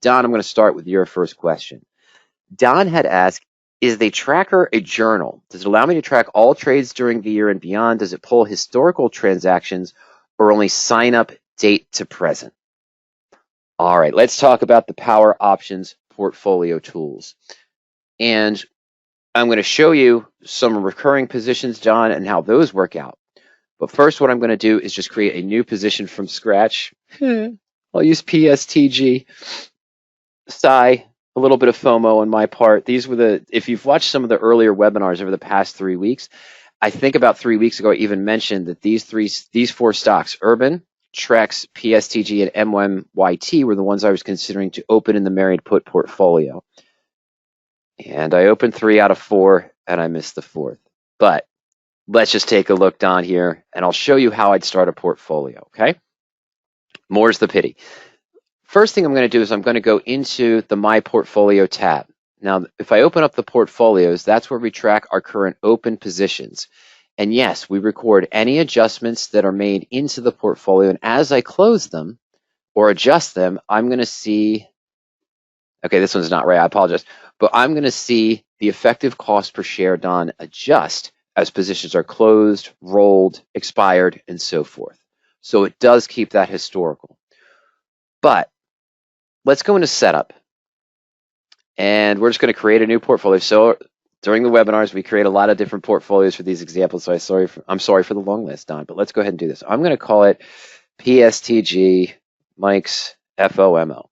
Don, I'm going to start with your first question. Don had asked, is the tracker a journal? Does it allow me to track all trades during the year and beyond? Does it pull historical transactions or only sign up date to present? All right, let's talk about the PowerOptions portfolio tools. And I'm going to show you some recurring positions, Don, and how those work out. But first, what I'm going to do is just create a new position from scratch. I'll use PSTG. Sigh, a little bit of FOMO on my part. These were if you've watched some of the earlier webinars over the past 3 weeks, I think about 3 weeks ago, I even mentioned that these four stocks, Urban, Trex, PSTG, and MMYT, were the ones I was considering to open in the married put portfolio. And I opened 3 out of 4, and I missed the 4th. But let's just take a look down here, and I'll show you how I'd start a portfolio, okay? More's the pity. First thing I'm going to do is I'm going to go into the My Portfolio tab. Now, if I open up the portfolios, that's where we track our current open positions. And yes, we record any adjustments that are made into the portfolio. And as I close them or adjust them, I'm going to see, okay, this one's not right, I apologize. But I'm going to see the effective cost per share, Don, adjust as positions are closed, rolled, expired, and so forth. So it does keep that historical. But let's go into setup. And we're just going to create a new portfolio. So during the webinars, we create a lot of different portfolios for these examples. So I'm sorry for the long list, Don, but let's go ahead and do this. I'm going to call it PSTG Mike's FOMO.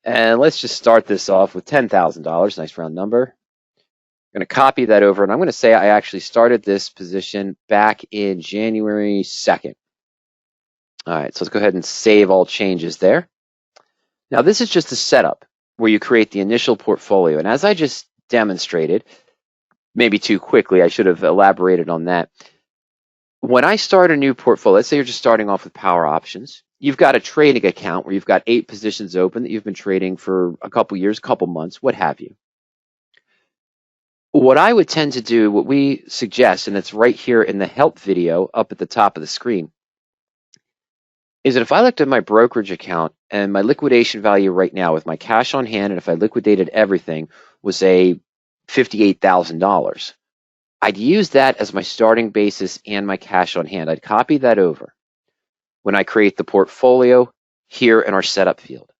And let's just start this off with $10,000, nice round number. I'm going to copy that over, and I'm going to say I actually started this position back in January 2nd. All right, so let's go ahead and save all changes there. Now, this is just a setup where you create the initial portfolio. And as I just demonstrated, maybe too quickly, I should have elaborated on that. When I start a new portfolio, let's say you're just starting off with PowerOptions, you've got a trading account where you've got 8 positions open that you've been trading for a couple years, a couple months, what have you. What I would tend to do, what we suggest, and it's right here in the help video up at the top of the screen, is that if I looked at my brokerage account and my liquidation value right now with my cash on hand, and if I liquidated everything, was say $58,000, I'd use that as my starting basis and my cash on hand. I'd copy that over when I create the portfolio here in our setup field.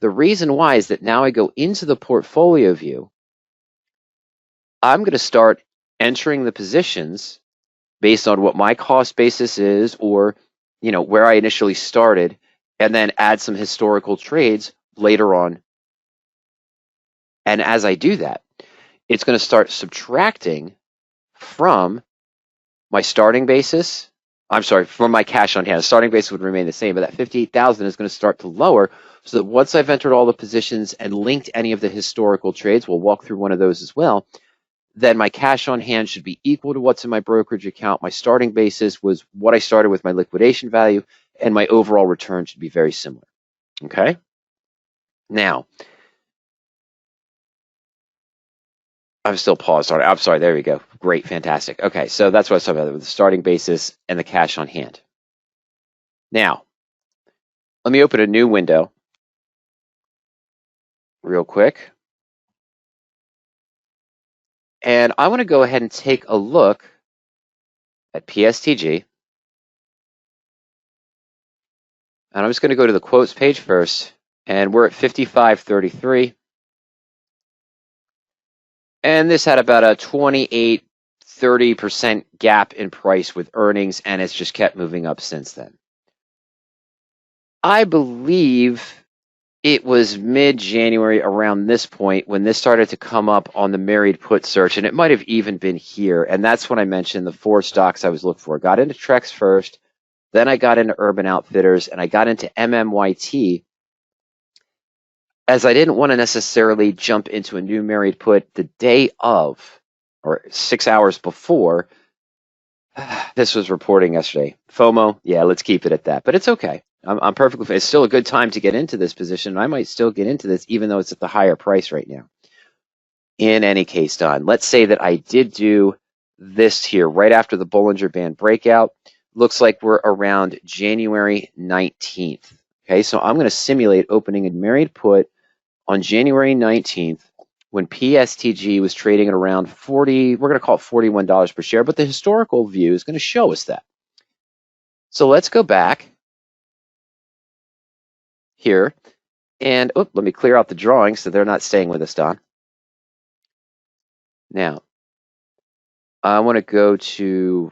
The reason why is that now I go into the portfolio view, I'm going to start entering the positions based on what my cost basis is, or where I initially started, and then add some historical trades later on. And as I do that, it's going to start subtracting from my starting basis. I'm sorry, from my cash on hand. The starting basis would remain the same, but that 58,000 is going to start to lower, so that once I've entered all the positions and linked any of the historical trades, we'll walk through one of those as well, then my cash on hand should be equal to what's in my brokerage account. My starting basis was what I started with my liquidation value, and my overall return should be very similar. Okay? Now, I'm still paused. I'm sorry, there we go. Great, fantastic. Okay, so that's what I was talking about, with the starting basis and the cash on hand. Now, let me open a new window real quick. And I want to go ahead and take a look at PSTG. And I'm just going to go to the quotes page first. And we're at 55.33. And this had about a 28-30% gap in price with earnings, and it's just kept moving up since then. I believe it was mid-January around this point when this started to come up on the married put search, and it might have even been here. And that's when I mentioned the 4 stocks I was looking for. Got into Trex first, then I got into Urban Outfitters, and I got into MMYT, as I didn't want to necessarily jump into a new married put the day of, or 6 hours before. This was reporting yesterday. FOMO, yeah, let's keep it at that. But it's okay. I'm perfectly fine. It's still a good time to get into this position. I might still get into this even though it's at the higher price right now. In any case, Don, let's say that I did do this here right after the Bollinger Band breakout. Looks like we're around January 19th. Okay, so I'm going to simulate opening a married put on January 19th when PSTG was trading at around 40, we're going to call it $41 per share, but the historical view is going to show us that. So let's go back here and let me clear out the drawings so they're not staying with us, Don. Now, I want to go to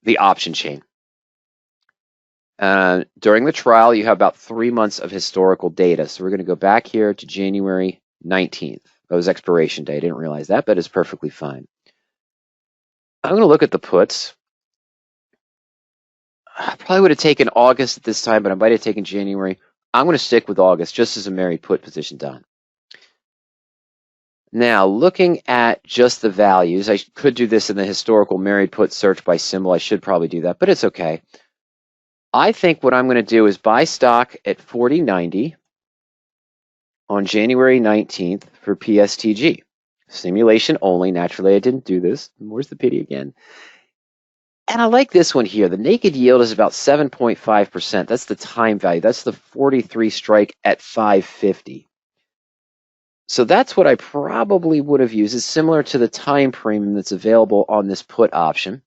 the option chain. During the trial, you have about 3 months of historical data. So we're going to go back here to January 19th. That was expiration day. I didn't realize that, but it's perfectly fine. I'm going to look at the puts. I probably would have taken August at this time, but I might have taken January. I'm going to stick with August just as a married put position done. Now, looking at just the values, I could do this in the historical married put search by symbol. I should probably do that, but it's okay. I think what I'm going to do is buy stock at 40.90 on January 19th for PSTG. Simulation only. Naturally, I didn't do this. Where's the pity again? And I like this one here. The naked yield is about 7.5%. That's the time value. That's the 43 strike at 550. So that's what I probably would have used. It's similar to the time premium that's available on this put option.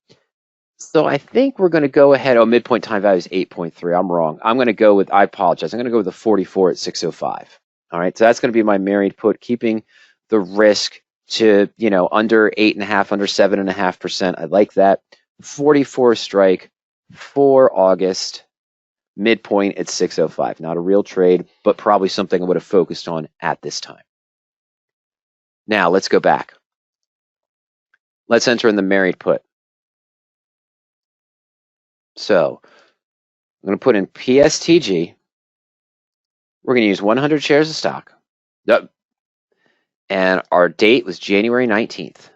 So I think we're going to go ahead. Oh, midpoint time value is 8.3. I'm wrong. I'm going to go with, I apologize. I'm going to go with the 44 at 605. All right. So that's going to be my married put, keeping the risk to, under 8.5%, under 7.5%. I like that. 44 strike for August, midpoint at 605. Not a real trade, but probably something I would have focused on at this time. Now let's go back. Let's enter in the married put. So I'm going to put in PSTG. We're going to use 100 shares of stock. And our date was January 19th.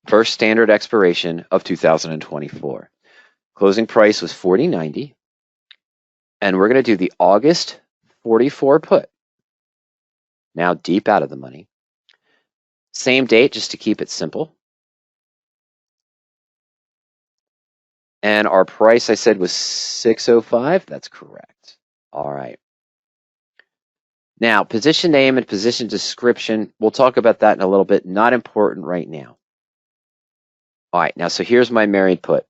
First standard expiration of 2024. Closing price was 40.90. And we're going to do the August 44 put. Now deep out of the money. Same date, just to keep it simple. And our price, I said, was 605. That's correct. All right. Now, position name and position description, we'll talk about that in a little bit. Not important right now. All right. Now, so here's my married put.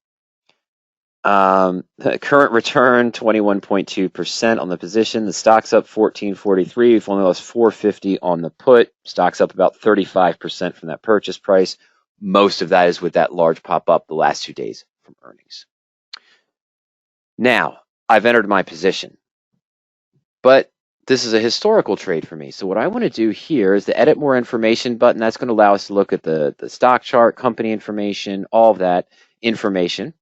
The current return, 21.2% on the position. The stock's up 14.43. We've only lost 450 on the put. Stock's up about 35% from that purchase price. Most of that is with that large pop up the last 2 days from earnings. Now, I've entered my position, but this is a historical trade for me. So what I want to do here is the edit more information button. That's going to allow us to look at the stock chart, company information, all of that information.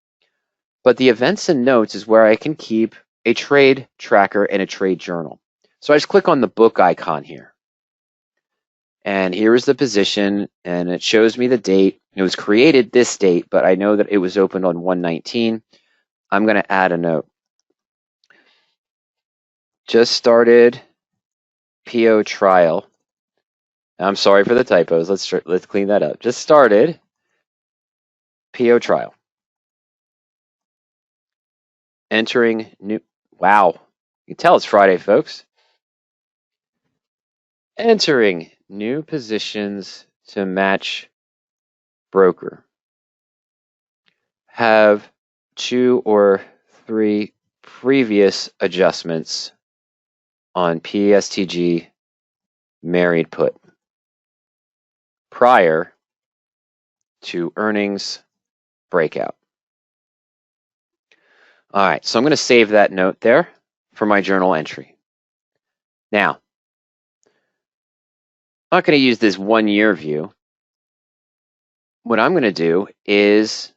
But the events and notes is where I can keep a trade tracker and a trade journal. So I just click on the book icon here. And here is the position, and it shows me the date. It was created this date, but I know that it was opened on 1/19. I'm going to add a note. Just started PO trial. I'm sorry for the typos. Let's clean that up. Just started PO trial. Entering new. Wow. You can tell it's Friday, folks. Entering new positions to match broker. Have 2 or 3 previous adjustments on PSTG married put prior to earnings breakout. All right, so I'm going to save that note there for my journal entry. Now, I'm not going to use this 1-year view. What I'm going to do is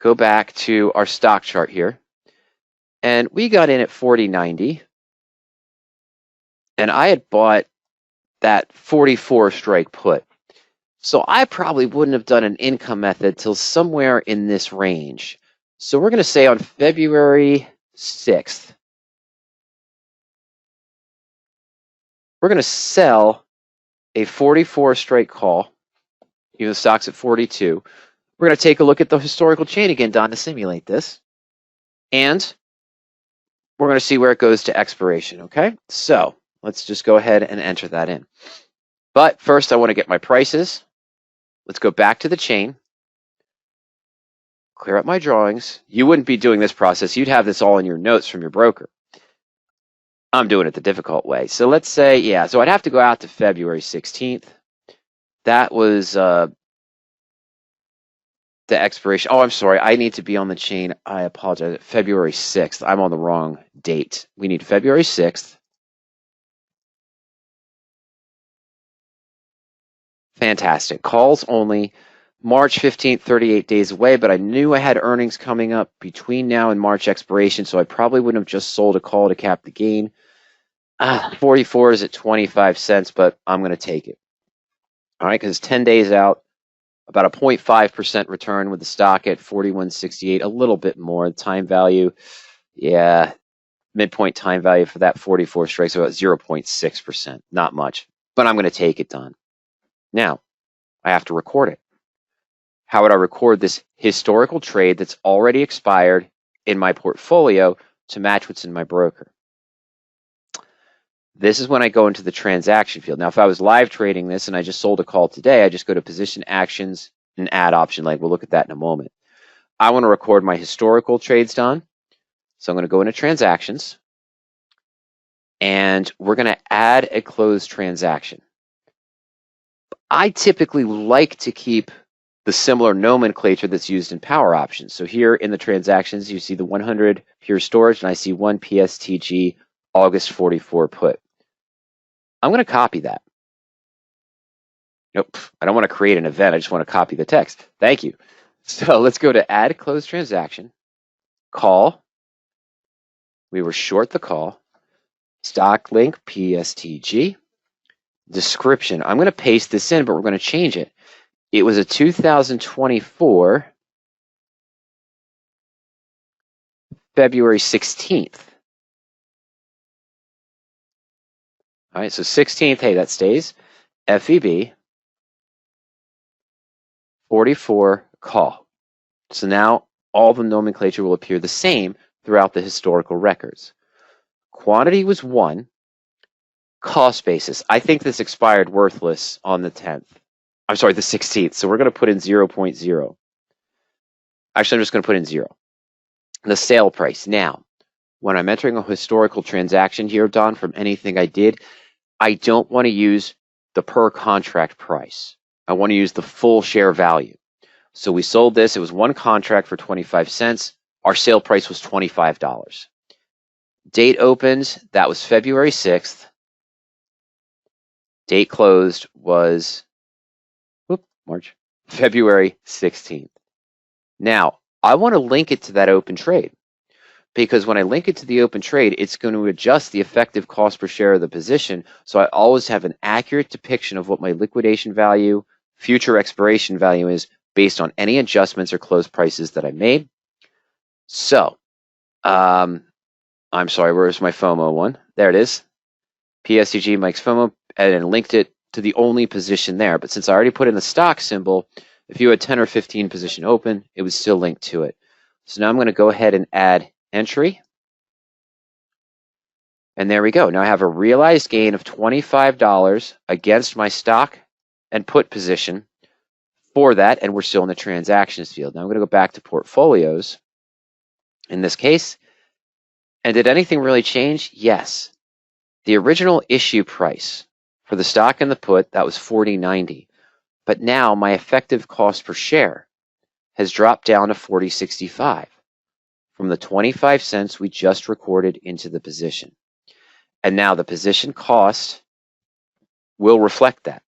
go back to our stock chart here. And we got in at 40.90. And I had bought that 44 strike put. So I probably wouldn't have done an income method till somewhere in this range. So we're going to say on February 6th, we're going to sell a 44 strike call. Even the stock's at 42. We're going to take a look at the historical chain again, Don, to simulate this. And we're going to see where it goes to expiration, okay? So let's just go ahead and enter that in. But first, I want to get my prices. Let's go back to the chain, clear up my drawings. You wouldn't be doing this process. You'd have this all in your notes from your broker. I'm doing it the difficult way. So let's say, yeah, so I'd have to go out to February 16th. That was the expiration. Oh, I'm sorry. I need to be on the chain. I apologize. February 6th. I'm on the wrong date. We need February 6th. Fantastic. Calls only. March 15th, 38 days away, but I knew I had earnings coming up between now and March expiration, so I probably wouldn't have just sold a call to cap the gain. 44 is at 25 cents, but I'm going to take it. All right, because 10 days out, about a 0.5% return with the stock at 41.68, a little bit more. Time value, yeah, midpoint time value for that 44 strikes about 0.6%. Not much, but I'm going to take it, Don. Now, I have to record it. How would I record this historical trade that's already expired in my portfolio to match what's in my broker? This is when I go into the transaction field. Now, if I was live trading this and I just sold a call today, I just go to position actions and add option leg. We'll look at that in a moment. I want to record my historical trades done. So I'm going to go into transactions and we're going to add a closed transaction. I typically like to keep the similar nomenclature that's used in PowerOptions. So here in the transactions, you see the 100 pure storage, and I see 1 PSTG August 44 put. I'm going to copy that. Nope, I don't want to create an event. I just want to copy the text. Thank you. So let's go to add closed transaction, call. We were short the call. Stock link PSTG. Description. I'm going to paste this in, but we're going to change it. It was a 2024 February 16th. All right, so 16th, hey, that stays. FEB 44 call. So now all the nomenclature will appear the same throughout the historical records. Quantity was 1. Cost basis. I think this expired worthless on the 10th. I'm sorry, the 16th. So we're going to put in 0.0. Actually, I'm just going to put in 0. The sale price. Now, when I'm entering a historical transaction here, Don, from anything I did, I don't want to use the per contract price. I want to use the full share value. So we sold this. It was one contract for 25 cents. Our sale price was $25. Date opened, that was February 6th. Date closed was February 16th. Now, I want to link it to that open trade, because when I link it to the open trade, it's going to adjust the effective cost per share of the position, so I always have an accurate depiction of what my liquidation value, future expiration value is based on any adjustments or close prices that I made. So, I'm sorry, where's my FOMO one? There it is. PSTG Mike's FOMO, and then linked it to the only position there. But since I already put in the stock symbol, if you had 10 or 15 position open, it was still linked to it. So now I'm going to go ahead and add entry. And there we go. Now I have a realized gain of $25 against my stock and put position for that, and we're still in the transactions field. Now I'm going to go back to portfolios in this case. And did anything really change? Yes. The original issue price for the stock and the put, that was $40.90. But now my effective cost per share has dropped down to $40.65 from the 25 cents we just recorded into the position. And now the position cost will reflect that,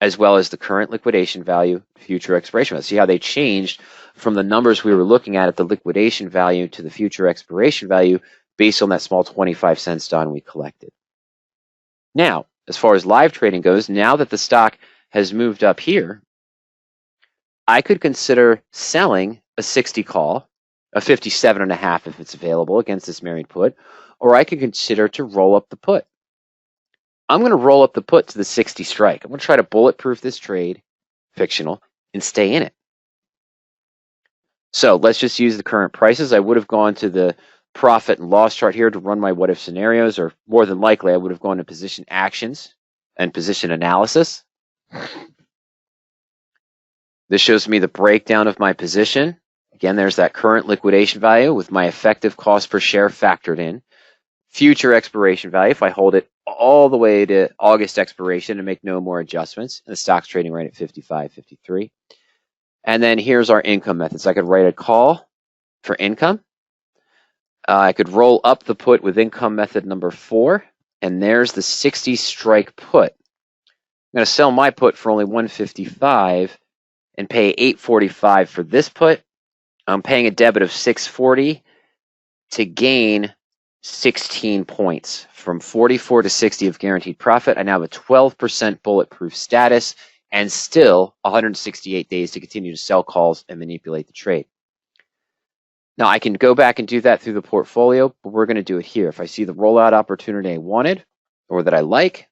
as well as the current liquidation value, future expiration value. See how they changed from the numbers we were looking at the liquidation value to the future expiration value based on that small 25 cents Don we collected. Now, as far as live trading goes, now that the stock has moved up here, I could consider selling a 60 call, a 57.5 if it's available against this married put, or I could consider to roll up the put. I'm going to roll up the put to the 60 strike. I'm going to try to bulletproof this trade, fictional, and stay in it. So let's just use the current prices. I would have gone to the profit and loss chart here to run my what if scenarios, or more than likely I would have gone to position actions and position analysis. This shows me the breakdown of my position. Again, there's that current liquidation value with my effective cost per share factored in. Future expiration value, if I hold it all the way to August expiration and make no more adjustments, and the stock's trading right at 55.53. And then here's our income methods. I could write a call for income. I could roll up the put with income method number 4, and there's the 60 strike put. I'm going to sell my put for only $155 and pay $845 for this put. I'm paying a debit of $640 to gain 16 points. From 44 to 60 of guaranteed profit, I now have a 12% bulletproof status and still 168 days to continue to sell calls and manipulate the trade. Now, I can go back and do that through the portfolio, but we're going to do it here. If I see the rollout opportunity I wanted or that I like,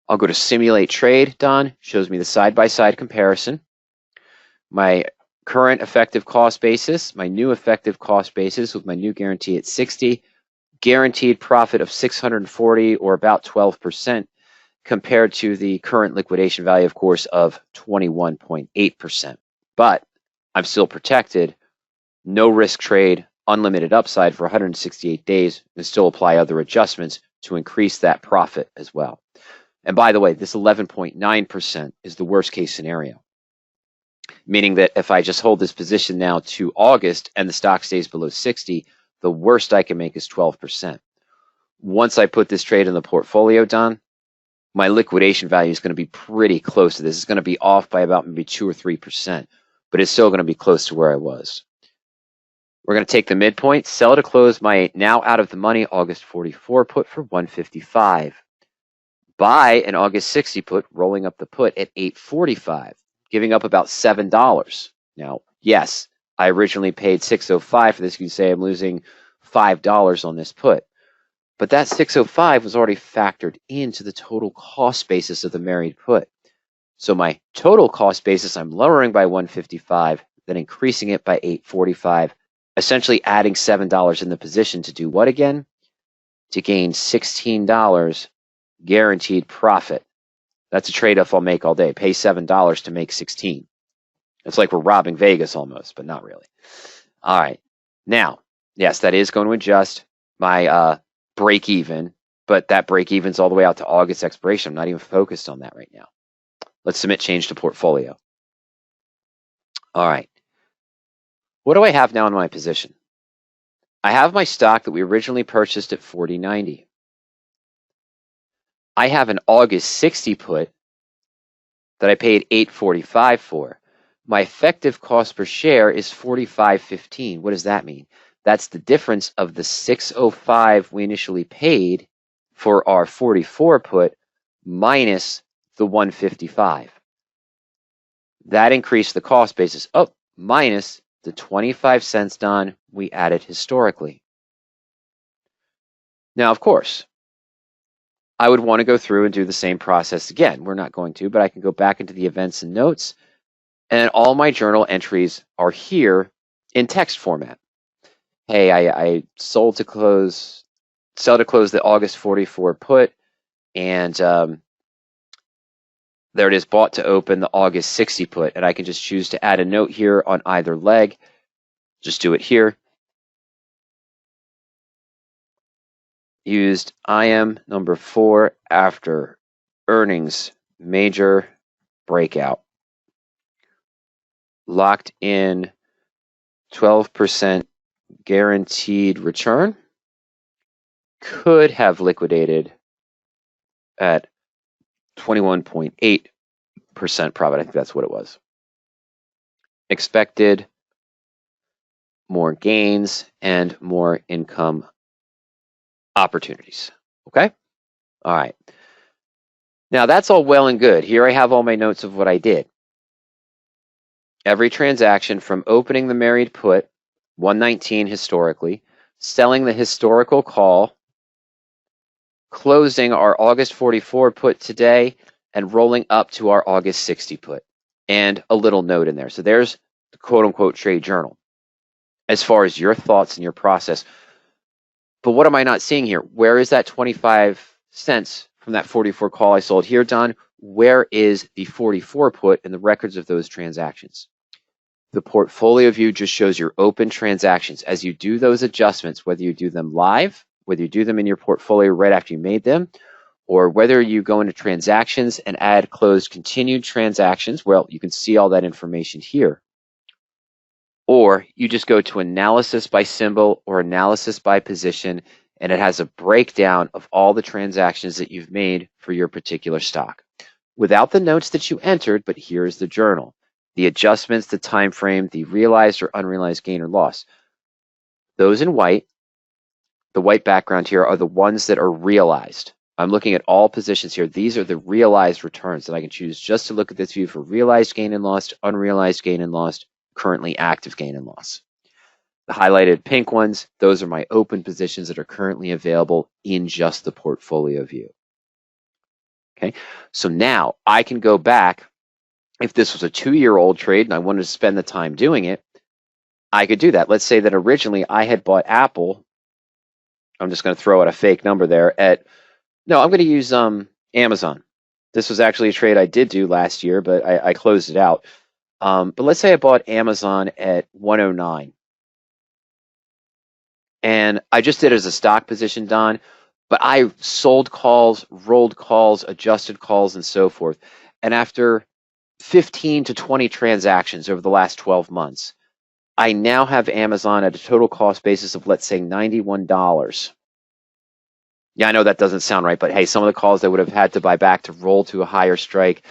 I'll go to Simulate Trade. Done. Shows me the side-by-side comparison. My current effective cost basis, my new effective cost basis with my new guarantee at 60, guaranteed profit of 640 or about 12% compared to the current liquidation value, of course, of 21.8%. But I'm still protected. No risk trade, unlimited upside for 168 days, and still apply other adjustments to increase that profit as well. And by the way, this 11.9% is the worst case scenario, meaning that if I just hold this position now to August and the stock stays below 60, the worst I can make is 12%. Once I put this trade in the portfolio, Don, my liquidation value is going to be pretty close to this. It's going to be off by about maybe 2 or 3%, but it's still going to be close to where I was. We're going to take the midpoint, sell to close my now out of the money August 44 put for $155. Buy an August 60 put, rolling up the put at $845, giving up about $7. Now, yes, I originally paid $605 for this. You can say I'm losing $5 on this put. But that $605 was already factored into the total cost basis of the married put. So my total cost basis, I'm lowering by $155, then increasing it by $845, essentially adding $7 in the position to do what again? To gain $16 guaranteed profit. That's a trade-off I'll make all day. Pay $7 to make 16. It's like we're robbing Vegas almost, but not really. All right. Now, yes, that is going to adjust my break even, but that break even's all the way out to August expiration. I'm not even focused on that right now. Let's submit change to portfolio. All right. What do I have now in my position? I have my stock that we originally purchased at $40.90. I have an August 60 put that I paid $845 for. My effective cost per share is $45.15. What does that mean? That's the difference of the $605 we initially paid for our 44 put minus the $155. That increased the cost basis up minus the 25 cents Don we added historically. Now, of course, I would want to go through and do the same process again. We're not going to, but I can go back into the events and notes, and all my journal entries are here in text format. Hey, I sell to close the August 44 put, and there it is, bought to open the August 60 put, and I can just choose to add a note here on either leg. Just do it here. Used IM number 4 after earnings major breakout. Locked in 12% guaranteed return. Could have liquidated at 21.8% profit. I think that's what it was. Expected more gains and more income opportunities. Okay? All right. Now that's all well and good. Here I have all my notes of what I did. Every transaction from opening the married put, 119 historically, selling the historical call, closing our August 44 put today, and rolling up to our August 60 put, and a little note in there. So there's the quote-unquote trade journal. as far as your thoughts and your process. But what am I not seeing here? Where is that 25 cents from that 44 call I sold here, Don? Where is the 44 put in the records of those transactions? The portfolio view just shows your open transactions. As you do those adjustments, whether you do them live, whether you do them in your portfolio right after you made them, or whether you go into transactions and add closed continued transactions, well, you can see all that information here. Or you just go to analysis by symbol or analysis by position, and it has a breakdown of all the transactions that you've made for your particular stock. Without the notes that you entered, but here's the journal. The adjustments, the time frame, the realized or unrealized gain or loss. Those in white, the white background here, are the ones that are realized. I'm looking at all positions here. These are the realized returns that I can choose just to look at this view for realized gain and loss, unrealized gain and loss, currently active gain and loss. The highlighted pink ones, those are my open positions that are currently available in just the portfolio view. Okay, so now I can go back. If this was a 2-year-old trade and I wanted to spend the time doing it, I could do that. Let's say that originally I had bought Apple. I'm just going to throw out a fake number there no, I'm going to use Amazon. This was actually a trade I did do last year, but I closed it out. But let's say I bought Amazon at 109. And I just did it as a stock position, Don, but I sold calls, rolled calls, adjusted calls, and so forth. And after 15 to 20 transactions over the last 12 months, I now have Amazon at a total cost basis of, let's say, $91. Yeah, I know that doesn't sound right, but hey, some of the calls they would have had to buy back to roll to a higher strike.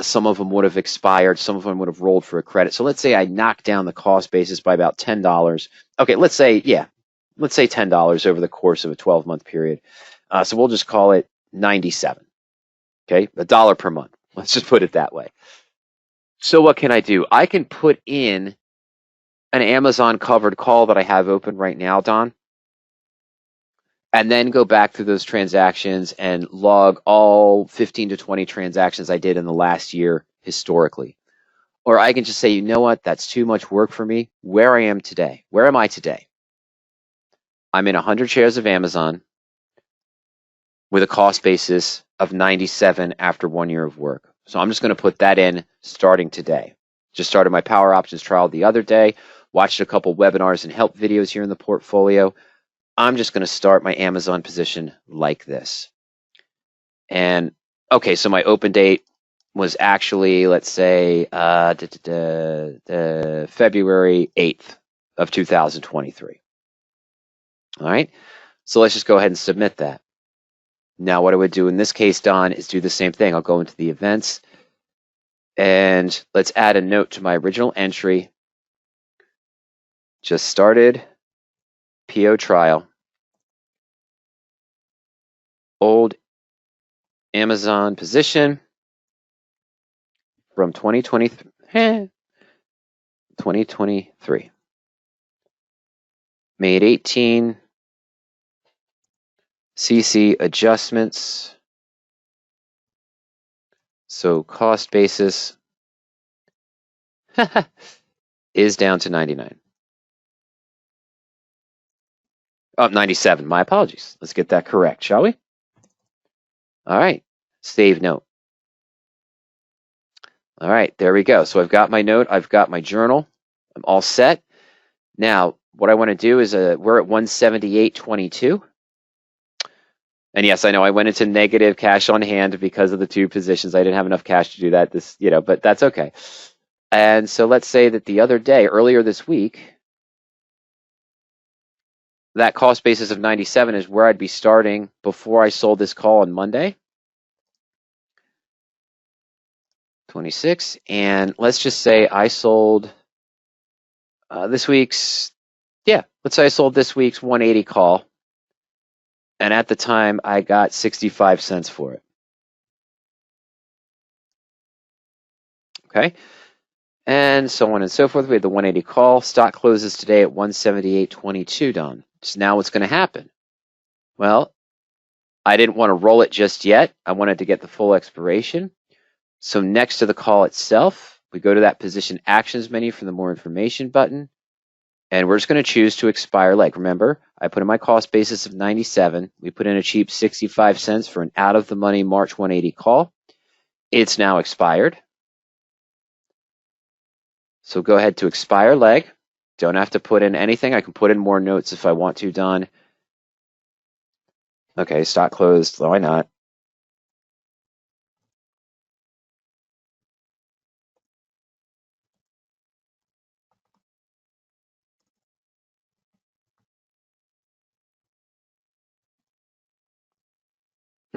Some of them would have expired. Some of them would have rolled for a credit. So let's say I knocked down the cost basis by about $10. Okay, let's say $10 over the course of a 12-month period. So we'll just call it 97. Okay, $1 per month. Let's just put it that way. So what can I do? I can put in an Amazon covered call that I have open right now, Don, and then go back through those transactions and log all 15 to 20 transactions I did in the last year historically. Or I can just say, you know what, that's too much work for me. Where I am today. Where am I today? I'm in 100 shares of Amazon with a cost basis of 97 after 1 year of work. So I'm just going to put that in starting today. Just started my Power Options trial the other day, watched a couple webinars and help videos here in the portfolio. I'm just going to start my Amazon position like this. And okay, so my open date was actually, let's say, February 8th of 2023. All right, so let's just go ahead and submit that. Now what I would do in this case, Don, is do the same thing. I'll go into the events and let's add a note to my original entry. Just started PO trial. Old Amazon position from 2023. Made 18 CC adjustments. So cost basis is down to 99. Oh, 97. My apologies. Let's get that correct, shall we? All right. Save note. All right, there we go. So I've got my note. I've got my journal. I'm all set. Now, what I want to do is we're at 178.22. And yes, I know I went into negative cash on hand because of the 2 positions. I didn't have enough cash to do that, but that's okay. And so let's say that the other day, earlier this week, that cost basis of 97 is where I'd be starting before I sold this call on Monday. 26. And let's just say I sold let's say I sold this week's 180 call. And at the time, I got 65 cents for it. Okay. And so on and so forth. We had the 180 call. Stock closes today at 178.22, Don. So now what's going to happen? Well, I didn't want to roll it just yet. I wanted to get the full expiration. So next to the call itself, we go to that position actions menu for the more information button. And we're just going to choose to expire leg. Remember, I put in my cost basis of 97. We put in a cheap 65 cents for an out-of-the-money March 180 call. It's now expired. So go ahead to expire leg. Don't have to put in anything. I can put in more notes if I want to, Don. Okay, stock closed. Why not?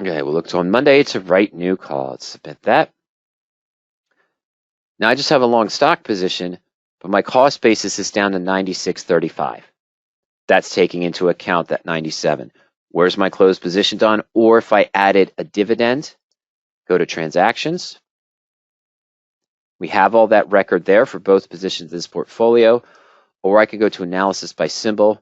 Okay, we'll look to on Monday to write new call. Let's submit that. Now I just have a long stock position, but my cost basis is down to 96.35. That's taking into account that 97. Where's my closed position, Don? Or if I added a dividend, go to transactions. We have all that record there for both positions in this portfolio. Or I could go to analysis by symbol.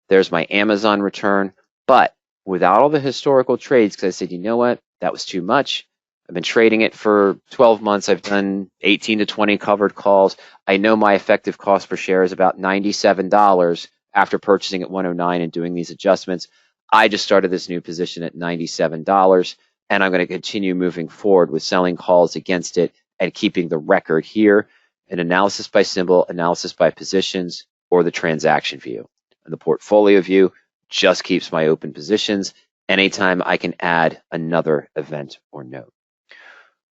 There's my Amazon return, but without all the historical trades, because I said, you know what, that was too much. I've been trading it for 12 months. I've done 18 to 20 covered calls. I know my effective cost per share is about $97 after purchasing at 109 and doing these adjustments. I just started this new position at $97, and I'm going to continue moving forward with selling calls against it and keeping the record here in analysis by symbol, analysis by positions, or the transaction view. And the portfolio view just keeps my open positions anytime I can add another event or note.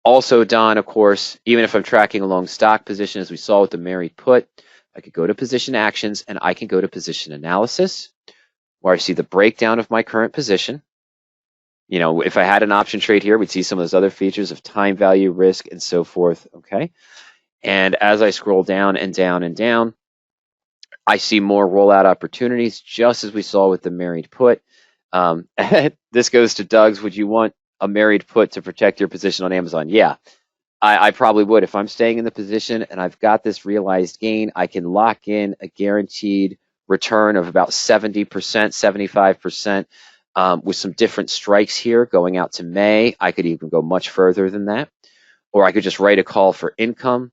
Also, Don, of course, even if I'm tracking a long stock position, as we saw with the married put, I could go to position actions and I can go to position analysis, where I see the breakdown of my current position. You know, if I had an option trade here, we'd see some of those other features of time value, risk, and so forth, okay? And as I scroll down and down and down, I see more rollout opportunities, just as we saw with the married put. This goes to Doug's. Would you want a married put to protect your position on Amazon? Yeah, I probably would. If I'm staying in the position and I've got this realized gain, I can lock in a guaranteed return of about 70%, 75%, with some different strikes here going out to May. I could even go much further than that. Or I could just write a call for income,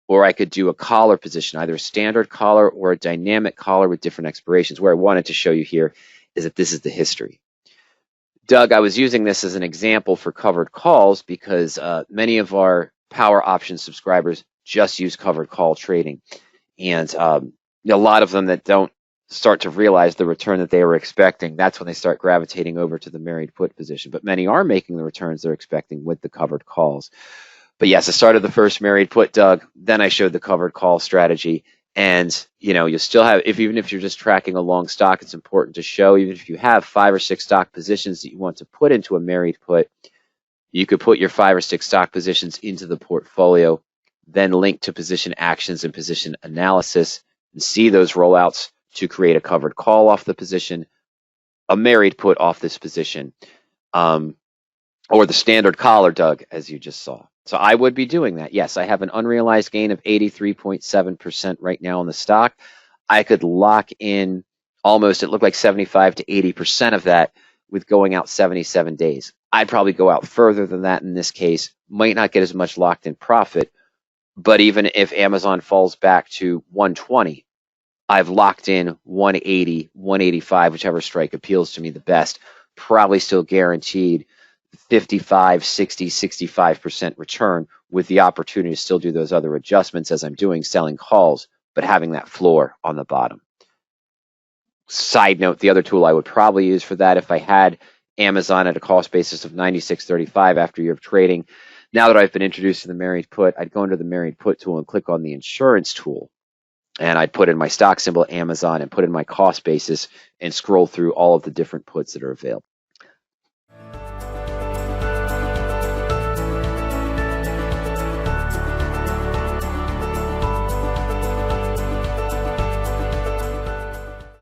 or I could do a collar position, either a standard collar or a dynamic collar with different expirations. Where I wanted to show you here is that this is the history. Doug, I was using this as an example for covered calls because many of our PowerOptions subscribers just use covered call trading. And a lot of them that don't start to realize the return that they were expecting, that's when they start gravitating over to the married put position. But many are making the returns they're expecting with the covered calls. But yes, I started the first married put, Doug. Then I showed the covered call strategy. And, you know, you still have, even if you're just tracking a long stock, it's important to show, even if you have 5 or 6 stock positions that you want to put into a married put, you could put your 5 or 6 stock positions into the portfolio, then link to position actions and position analysis and see those rollouts to create a covered call off the position, a married put off this position, or the standard collar, Doug, as you just saw. So I would be doing that. Yes, I have an unrealized gain of 83.7% right now in the stock. I could lock in almost, it looked like 75 to 80% of that with going out 77 days. I'd probably go out further than that in this case, might not get as much locked in profit, but even if Amazon falls back to 120, I've locked in 180, 185, whichever strike appeals to me the best, probably still guaranteed 55, 60, 65% return with the opportunity to still do those other adjustments as I'm doing selling calls, but having that floor on the bottom. Side note, the other tool I would probably use for that if I had Amazon at a cost basis of 96.35 after a year of trading. Now that I've been introduced to the married put, I'd go into the married put tool and click on the insurance tool. And I'd put in my stock symbol Amazon and put in my cost basis and scroll through all of the different puts that are available.